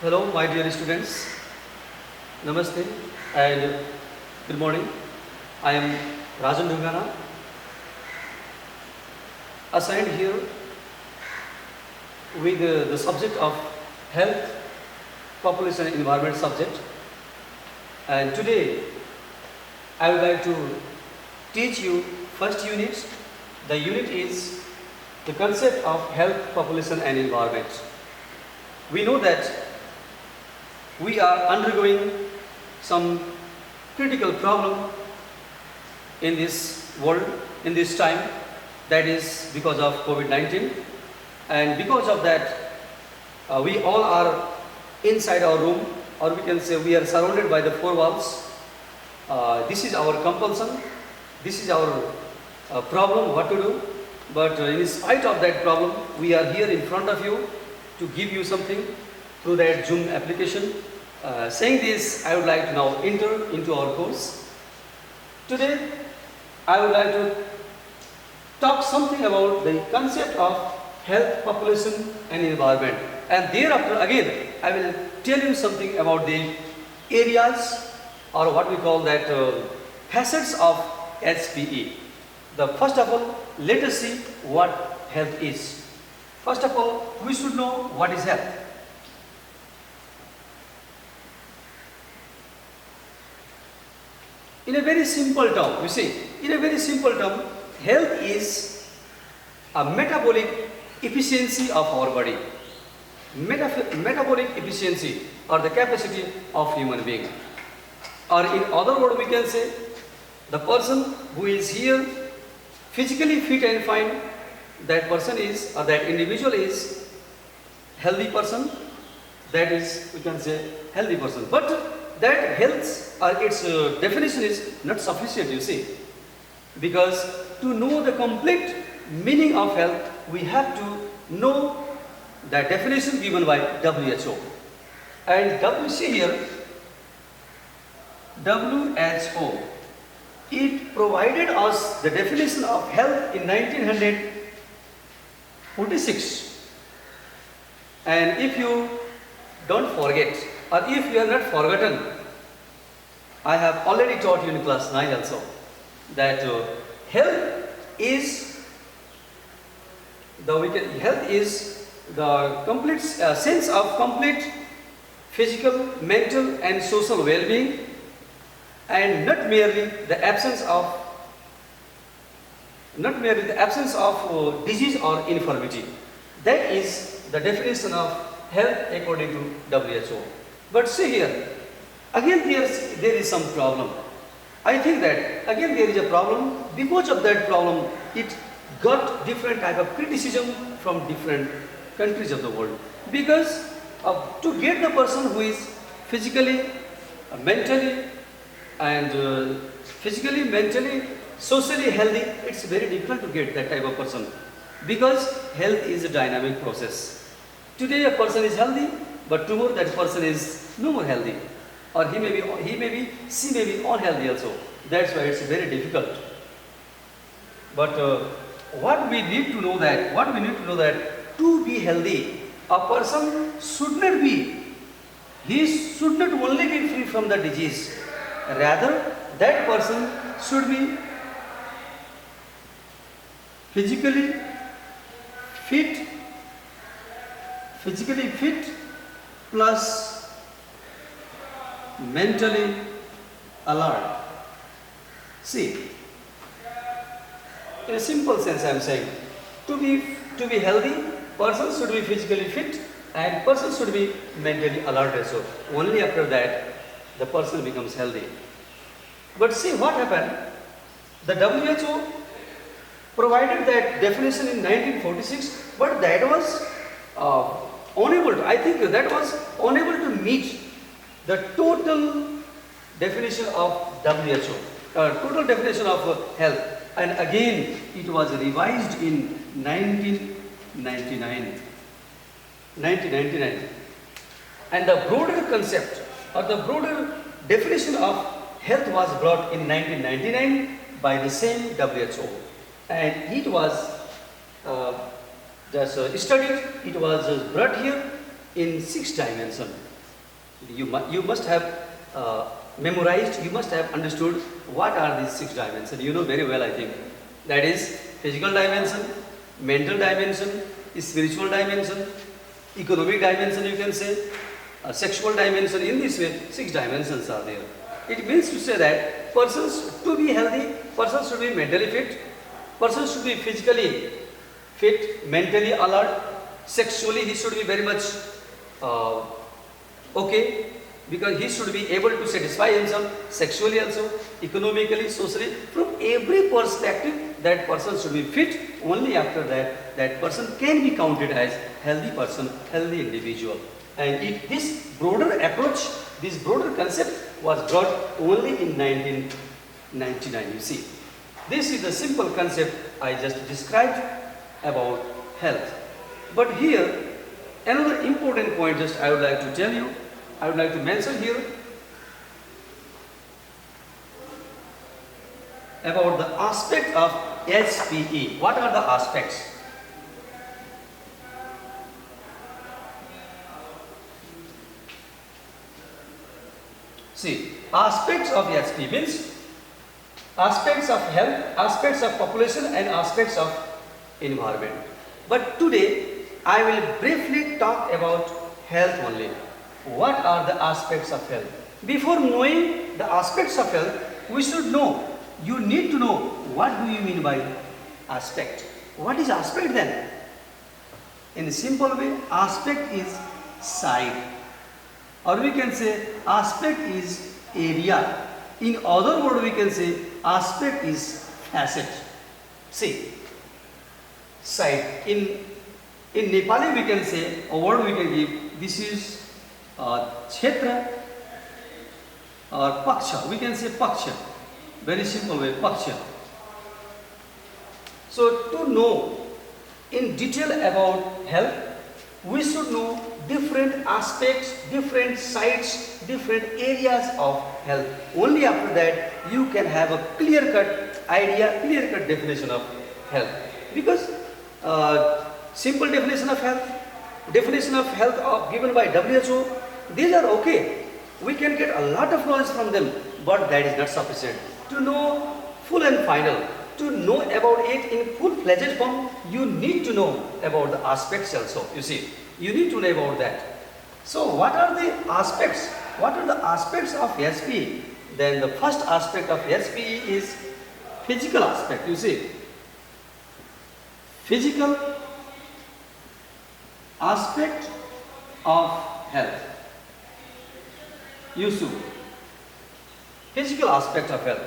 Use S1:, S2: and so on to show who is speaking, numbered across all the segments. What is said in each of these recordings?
S1: Hello, my dear students. Namaste and good morning. I am Rajan Dungana, assigned here with the subject of health, population and environment subject. And today I would like to teach you first unit. The unit is the concept of health, population and environment. We know that we are undergoing some critical problem in this world, in this time, that is because of COVID-19, and because of that we all are inside our room, or we can say we are surrounded by the four walls. This is our compulsion, this is our problem, what to do, but in spite of that problem, we are here in front of you to give you something through that Zoom application. Saying this, I would like to now enter into our course. Today, I would like to talk something about the concept of health, population and environment. And thereafter, again, I will tell you something about the areas, or what we call that facets of HPE. First of all, let us see what health is. First of all, we should know what is health. In a very simple term, you see, in a very simple term, health is a metabolic efficiency of our body. Metabolic efficiency, or the capacity of human being. Or in other words, we can say, the person who is here physically fit and fine, that person is, or that individual is healthy person, that is, we can say, healthy person. But that health, its definition is not sufficient, you see, because to know the complete meaning of health, we have to know the definition given by WHO. And see here, WHO, it provided us the definition of health in 1946. And if you don't forget, or if you have not forgotten, I have already taught you in class 9 also, that health is the complete sense of complete physical, mental and social well-being, and not merely the absence of disease or infirmity. That is the definition of health according to WHO. But see here, again there is some problem. I think that again there is a problem. Because of that problem, it got different type of criticism from different countries of the world. Because to get the person who is physically, mentally and socially healthy, it's very difficult to get that type of person. Because health is a dynamic process. Today a person is healthy, but tomorrow that person is no more healthy, or she may be unhealthy also. That's why it's very difficult. But what we need to know that to be healthy, a person should not only be free from the disease, rather that person should be physically fit plus mentally alert. See, in a simple sense I am saying, to be healthy, person should be physically fit and person should be mentally alert also. Only after that the person becomes healthy. But see what happened, the WHO provided that definition in 1946, but that was unable to meet the total definition of WHO, total definition of health. And again, it was revised in 1999. And the broader concept, or the broader definition of health was brought in 1999 by the same WHO. And it was studied, it was brought here in 6 dimensions. You must have memorized, you must have understood what are these 6 dimensions. You know very well, I think. That is physical dimension, mental dimension, spiritual dimension, economic dimension, you can say, sexual dimension. In this way, 6 dimensions are there. It means to say that persons to be healthy, persons should be mentally fit, persons should be physically fit, mentally alert, sexually he should be very much okay, because he should be able to satisfy himself sexually also, economically, socially. From every perspective, that person should be fit. Only after that, that person can be counted as healthy person, healthy individual. And this broader approach, this broader concept was brought only in 1999, you see. This is the simple concept I just described about health. But here, another important point just I would like to tell you, I would like to mention here about the aspect of SPE. What are the aspects? See, aspects of SPE means aspects of health, aspects of population and aspects of environment. But today I will briefly talk about health only. What are the aspects of health? Before knowing the aspects of health, we should know, you need to know what do you mean by aspect. What is aspect then? In a simple way, aspect is side, or we can say aspect is area. In other words, we can say aspect is facet. See, side. In Nepali we can say, a word we can give, this is Kshetra or Paksha. We can say Paksha. Very simple way, Paksha. So to know in detail about health, we should know different aspects, different sides, different areas of health. Only after that you can have a clear-cut idea, clear-cut definition of health. Because simple definition of health given by WHO, these are okay. We can get a lot of knowledge from them, but that is not sufficient. To know full and final, to know about it in full-fledged form, you need to know about the aspects also. You see, you need to know about that. So what are the aspects? What are the aspects of SPE? Then the first aspect of SPE is physical aspect. You see, physical aspect of health. You see, physical aspect of health.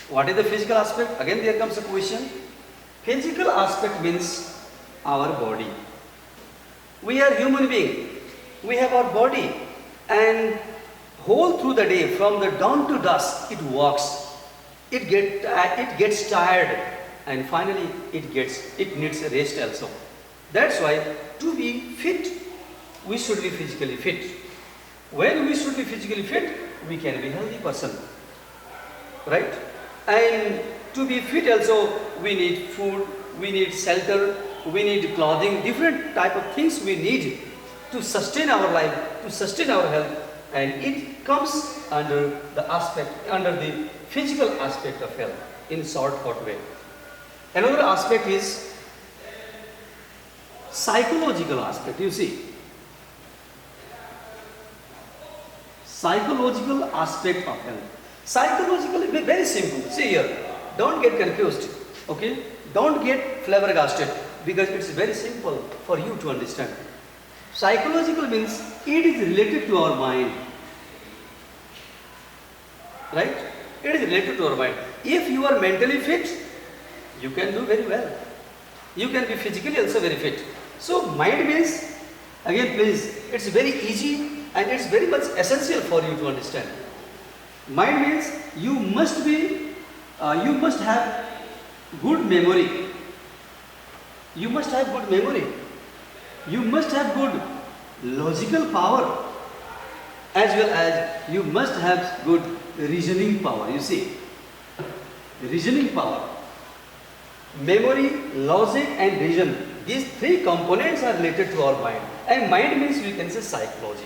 S1: What is the physical aspect? Again there comes a question. Physical aspect means our body. We are human being. We have our body, and whole through the day, from the dawn to dusk, it walks. It gets tired, and finally it needs a rest also. That's why to be fit, we should be physically fit. When we should be physically fit, we can be a healthy person, right? And to be fit also, we need food, we need shelter, we need clothing, different type of things we need to sustain our life, to sustain our health, and it comes under the physical aspect of health in short way. Another aspect is psychological aspect. You see, psychological aspect of health. Psychological is very simple. See here, don't get confused, okay? Don't get flabbergasted, because it's very simple for you to understand. Psychological means it is related to our mind, right? It is related to our mind. If you are mentally fit, you can do very well. You can be physically also very fit. So mind means, again please, it's very easy and it's very much essential for you to understand. Mind means you must have good memory. You must have good memory. You must have good logical power, as well as you must have good reasoning power. You see, reasoning power, memory, logic and reason, these three components are related to our mind, and mind means we can say psychology.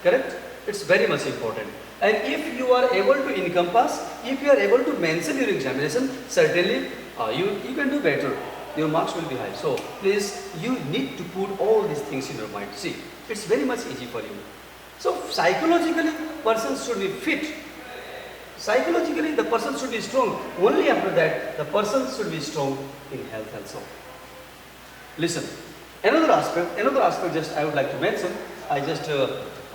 S1: Correct? It's very much important. And if you are able to encompass, if you are able to mention your examination, certainly you can do better. Your marks will be high. So please, you need to put all these things in your mind. See, it's very much easy for you. So psychologically, person should be fit. Psychologically, the person should be strong. Only after that, the person should be strong in health also. Listen, another aspect just I would like to mention. I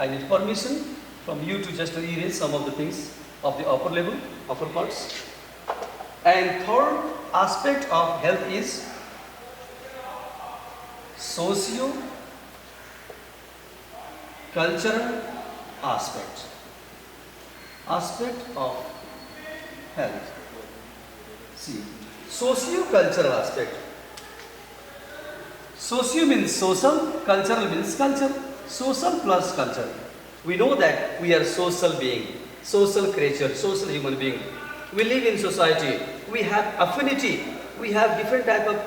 S1: need permission from you to just erase some of the things of the upper level, upper parts. And third aspect of health is socio-cultural aspect. Aspect of health. See, socio-cultural aspect. Socio means social, cultural means culture. Social plus culture. We know that we are social being, social creature, social human being. We live in society. We have affinity. We have different type of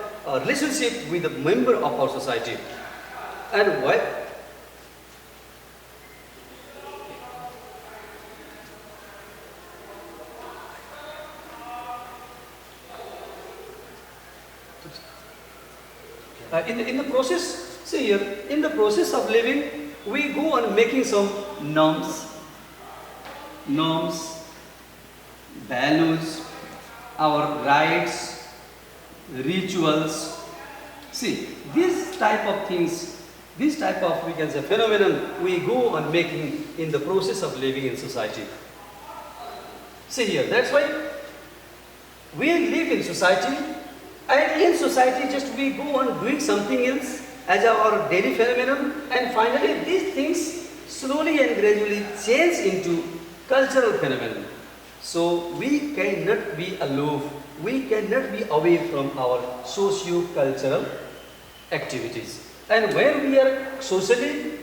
S1: relationship with the member of our society. And why? In the process, see here, in the process of living, we go on making some norms, values, our rights, rituals. See, these type of things, this type of, we can say, phenomenon, we go on making in the process of living in society. See here, that's why we live in society, and in society just we go on doing something else as our daily phenomenon, and finally these things slowly and gradually change into cultural phenomenon. So we cannot be aloof, we cannot be away from our socio-cultural activities. And where we are socially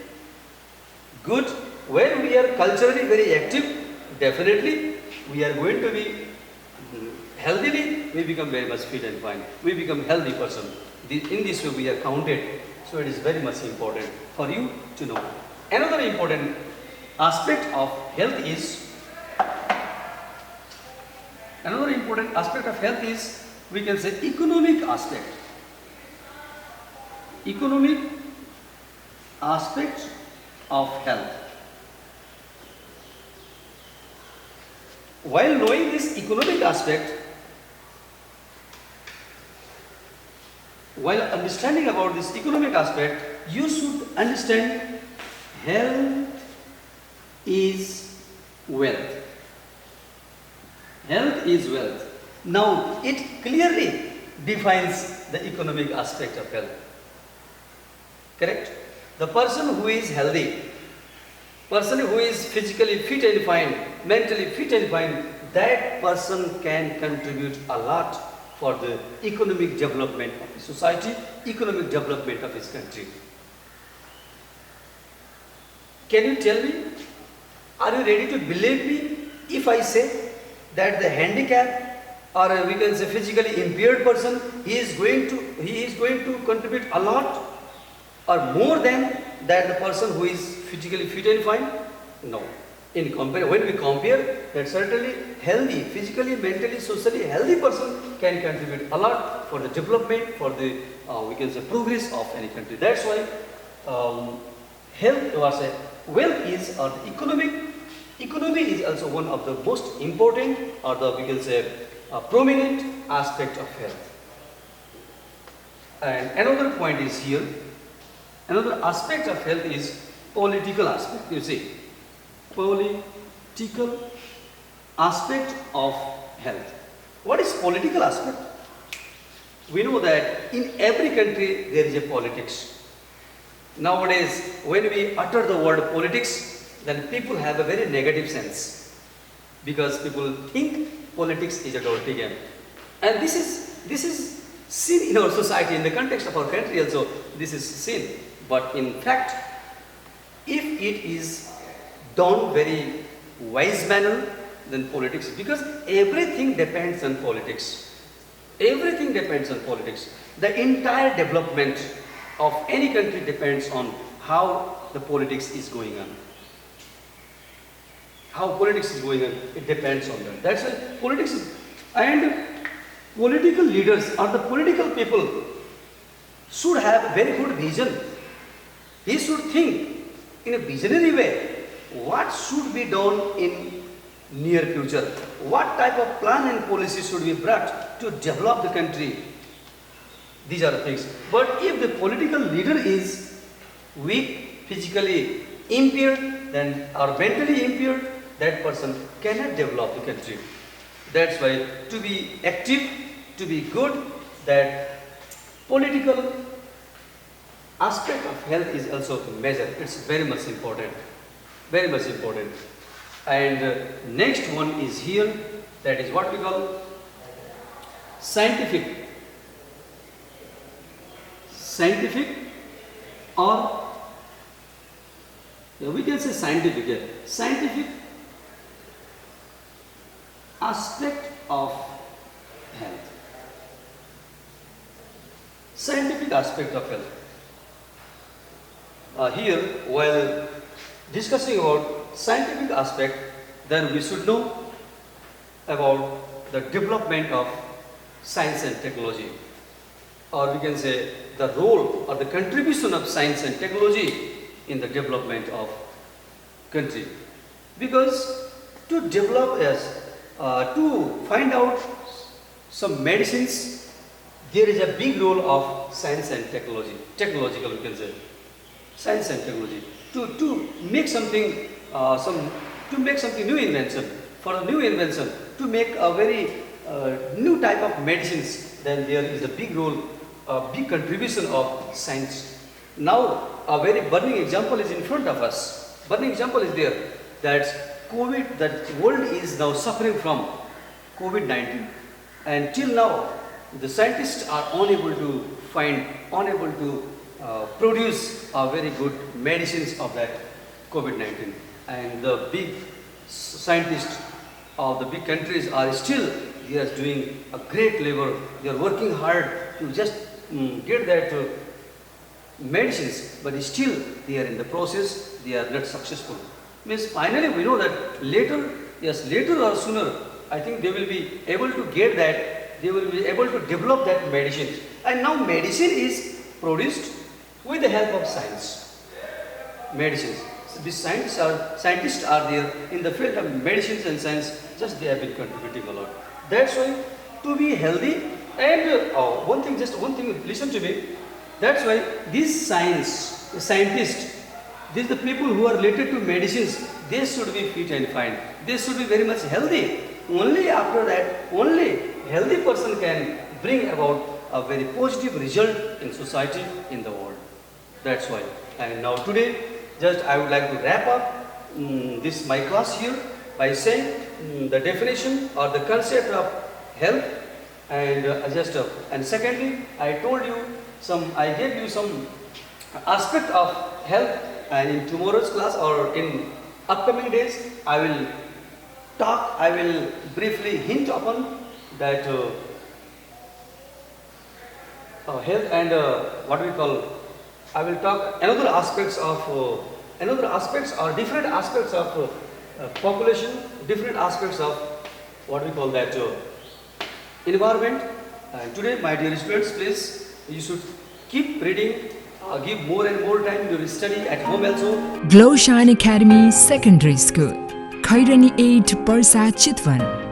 S1: good, where we are culturally very active, definitely we are going to be healthily, we become very much fit and fine. We become healthy person. In this way we are counted. So it is very much important for you to know. Another important aspect of health is, we can say, economic aspect. Economic aspect of health. While knowing this economic aspect, while understanding about this economic aspect, you should understand health is wealth. Health is wealth. Now, it clearly defines the economic aspect of health. Correct? The person who is healthy, person who is physically fit and fine, mentally fit and fine, that person can contribute a lot for the economic development of the society, economic development of his country. Can you tell me, are you ready to believe me if I say that the handicapped, or we can say physically impaired person, he is going to contribute a lot or more than that the person who is physically fit and fine? No. When we compare, that certainly healthy, physically, mentally, socially healthy person can contribute a lot for the development, for the we can say progress of any country. That's why health, or say wealth is, or the economy is also one of the most important, or the we can say prominent aspect of health. And another point is here, another aspect of health is political aspect. You see, political aspect of health. What is political aspect? We know that in every country there is a politics. Nowadays, when we utter the word politics, then people have a very negative sense, because people think politics is a dirty game. And this is seen in our society, in the context of our country also, this is seen. But in fact, if it is done very wise manner, then politics, because everything depends on politics. Everything depends on politics. The entire development of any country depends on how the politics is going on. how politics is going on, it depends on that. That's why politics is, and political leaders or the political people should have a very good vision. He should think in a visionary way what should be done in near future, what type of plan and policy should be brought to develop the country. These are the things. But if the political leader is weak, physically impaired, then or mentally impaired, that person cannot develop the country. That's why to be active, to be good, that political aspect of health is also measured. It's very much important. Very much important. And next one is here, that is what we call scientific or we can say scientific aspect of health. Scientific aspect of health. Here, while discussing about scientific aspect, then we should know about the development of science and technology, or we can say the role or the contribution of science and technology in the development of country. Because to develop to find out some medicines, there is a big role of science and technology, technological we can say, science and technology. To make something, new invention, for a new invention, to make a very new type of medicines, then there is a big role, a big contribution of science. Now, a very burning example is in front of us. Burning example is there, that COVID, that world is now suffering from COVID-19, and till now, the scientists are unable to produce very good medicines of that COVID-19, and the big scientists of the big countries are still, they are doing a great labor, they are working hard to just get that medicines, but still they are in the process, they are not successful. Means finally we know that later or sooner, I think they will be able to get that, they will be able to develop that medicine. And now medicine is produced with the help of science. Medicines. So these scientists are there in the field of medicines and science, just they have been contributing a lot. That's why to be healthy, and one thing, listen to me. That's why these scientists, these the people who are related to medicines, they should be fit and fine. They should be very much healthy. Only after that, only healthy person can bring about a very positive result in society, in the world. That's why. And now today, just I would like to wrap up this my class here by saying the definition or the concept of health, and and secondly, I gave you some aspect of health, and in tomorrow's class or in upcoming days, I will briefly hint upon that health, and what we call, I will talk another aspects or different aspects of population, different aspects of what we call that environment. And today, my dear students, please, you should keep reading, give more and more time to study at home also.
S2: Glow Shine Academy Secondary School, Khairani 8, Parsa, Chitwan.